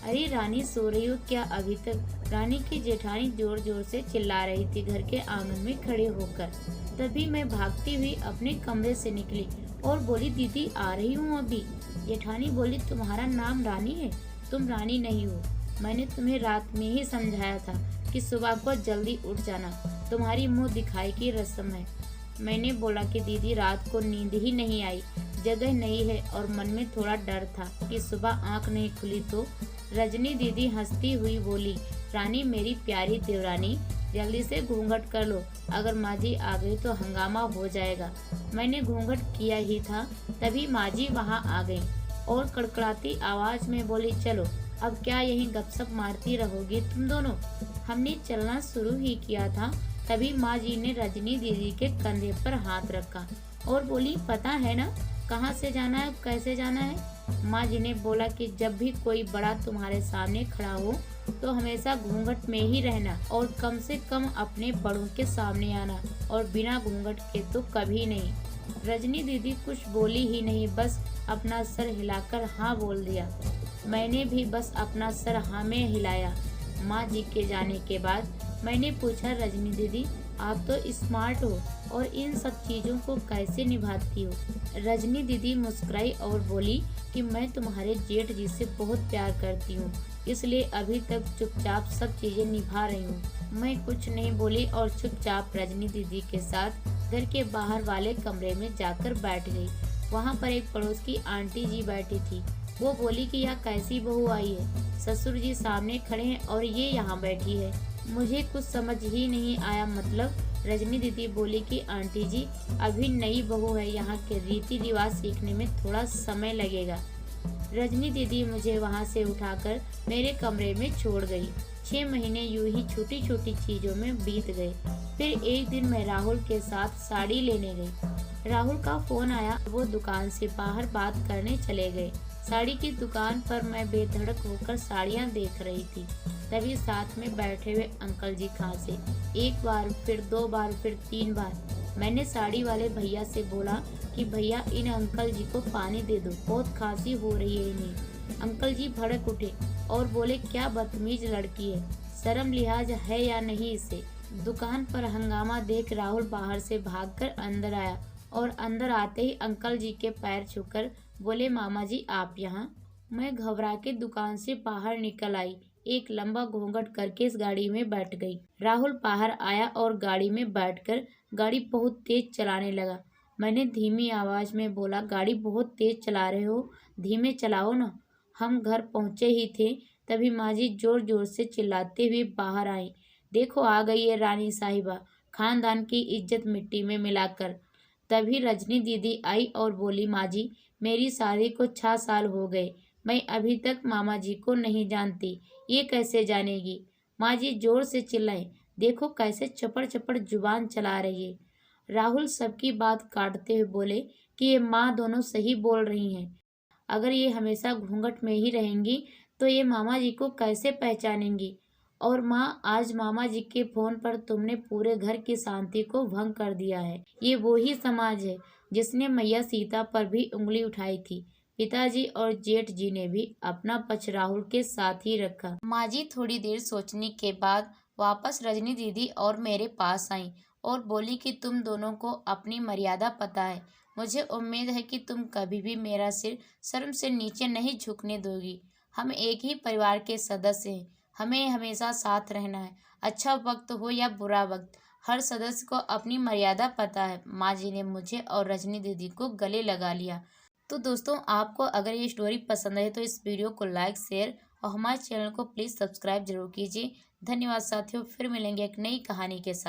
अरे रानी, सो रही हो क्या अभी तक? रानी की जेठानी जोर जोर से चिल्ला रही थी घर के आंगन में खड़े होकर। तभी मैं भागती हुई अपने कमरे से निकली और बोली, दीदी आ रही हूँ अभी। जेठानी बोली, तुम्हारा नाम रानी है? तुम रानी नहीं हो। मैंने तुम्हें रात में ही समझाया था कि सुबह को जल्दी उठ जाना, तुम्हारी मुंह दिखाई की रस्म है। मैंने बोला कि दीदी रात को नींद ही नहीं आई, जगह नहीं है और मन में थोड़ा डर था कि सुबह आंख नहीं खुली तो। रजनी दीदी हंसती हुई बोली, रानी मेरी प्यारी देवरानी, जल्दी से घूंघट कर लो, अगर माँ जी आ गई तो हंगामा हो जाएगा। मैंने घूंघट किया ही था, तभी माँ जी वहाँ आ गई और कड़कड़ाती आवाज में बोली, चलो अब क्या यहीं गपशप मारती रहोगी तुम दोनों? हमने चलना शुरू ही किया था, तभी माँ जी ने रजनी दीदी के कंधे पर हाथ रखा और बोली, पता है ना कहाँ से जाना है, कैसे जाना है? माँ जी ने बोला कि जब भी कोई बड़ा तुम्हारे सामने खड़ा हो तो हमेशा घूंघट में ही रहना और कम से कम अपने बड़ों के सामने आना, और बिना घूंघट के तो कभी नहीं। रजनी दीदी कुछ बोली ही नहीं, बस अपना सर हिलाकर हाँ बोल दिया। मैंने भी बस अपना सर हाँ में हिलाया। माँ जी के जाने के बाद मैंने पूछा, रजनी दीदी आप तो स्मार्ट हो और इन सब चीज़ों को कैसे निभाती हो? रजनी दीदी मुस्कुराई और बोली कि मैं तुम्हारे जेठ जी से बहुत प्यार करती हूँ, इसलिए अभी तक चुपचाप सब चीज़ें निभा रही हूँ। मैं कुछ नहीं बोली और चुपचाप रजनी दीदी के साथ घर के बाहर वाले कमरे में जाकर बैठ गई। वहाँ पर एक पड़ोस की आंटी जी बैठी थी। वो बोली कि यह कैसी बहू आई है? ससुर जी सामने खड़े हैं और ये यहाँ बैठी है। मुझे कुछ समझ ही नहीं आया। मतलब? रजनी दीदी बोली कि आंटी जी अभी नई बहू है, यहाँ के रीति रिवाज सीखने में थोड़ा समय लगेगा। रजनी दीदी मुझे वहाँ से उठाकर मेरे कमरे में छोड़ गई। 6 महीने यूं ही छोटी छोटी चीजों में बीत गए। फिर एक दिन मैं राहुल के साथ साड़ी लेने गई। राहुल का फोन आया, वो दुकान से बाहर बात करने चले गए। साड़ी की दुकान पर मैं बेधड़क होकर साड़ियाँ देख रही थी। तभी साथ में बैठे हुए अंकल जी खांसे। एक बार, फिर 2 बार, फिर 3 बार। मैंने साड़ी वाले भैया से बोला कि भैया इन अंकल जी को पानी दे दो, बहुत खांसी हो रही है इन्हें। अंकल जी भड़क उठे और बोले, क्या बदतमीज लड़की है, शर्म लिहाज है या नहीं इसे? दुकान पर हंगामा देख राहुल बाहर से भागकर अंदर आया और अंदर आते ही अंकल जी के पैर छूकर बोले, मामा जी आप यहाँ? मैं घबरा के दुकान से बाहर निकल आई, एक लंबा घूंघट करके इस गाड़ी में बैठ गई। राहुल बाहर आया और गाड़ी में बैठकर गाड़ी बहुत तेज चलाने लगा। मैंने धीमी आवाज में बोला, गाड़ी बहुत तेज चला रहे हो, धीमे चलाओ ना। हम घर पहुंचे ही थे, तभी माँ जी जोर जोर से चिल्लाते हुए बाहर आई, देखो आ गई है रानी साहिबा, खानदान की इज्जत मिट्टी में मिलाकर। तभी रजनी दीदी आई और बोली, माँ जी मेरी शादी को 6 साल हो गए, मैं अभी तक मामा जी को नहीं जानती, ये कैसे जानेगी? माँ जी जोर से चिल्लाई, देखो कैसे चपड़ चपड़ जुबान चला रही है। राहुल सबकी बात काटते हुए बोले कि ये माँ दोनों सही बोल रही हैं। अगर ये हमेशा घूंघट में ही रहेंगी तो ये मामा जी को कैसे पहचानेंगी? और माँ, आज मामा जी के फोन पर तुमने पूरे घर की शांति को भंग कर दिया है। ये वो ही समाज है जिसने मैया सीता पर भी उंगली उठाई थी। पिताजी और जेठ जी ने भी अपना पक्ष राहुल के साथ ही रखा। माँ जी थोड़ी देर सोचने के बाद वापस रजनी दीदी और मेरे पास आई और बोली कि तुम दोनों को अपनी मर्यादा पता है। मुझे उम्मीद है कि तुम कभी भी मेरा सिर शर्म से नीचे नहीं झुकने दोगी। हम एक ही परिवार के सदस्य हैं, हमें हमेशा साथ रहना है, अच्छा वक्त हो या बुरा वक्त, हर सदस्य को अपनी मर्यादा पता है। माँ जी ने मुझे और रजनी दीदी को गले लगा लिया। तो दोस्तों, आपको अगर ये स्टोरी पसंद आए तो इस वीडियो को लाइक, शेयर और हमारे चैनल को प्लीज़ सब्सक्राइब जरूर कीजिए। धन्यवाद साथियों, फिर मिलेंगे एक नई कहानी के साथ।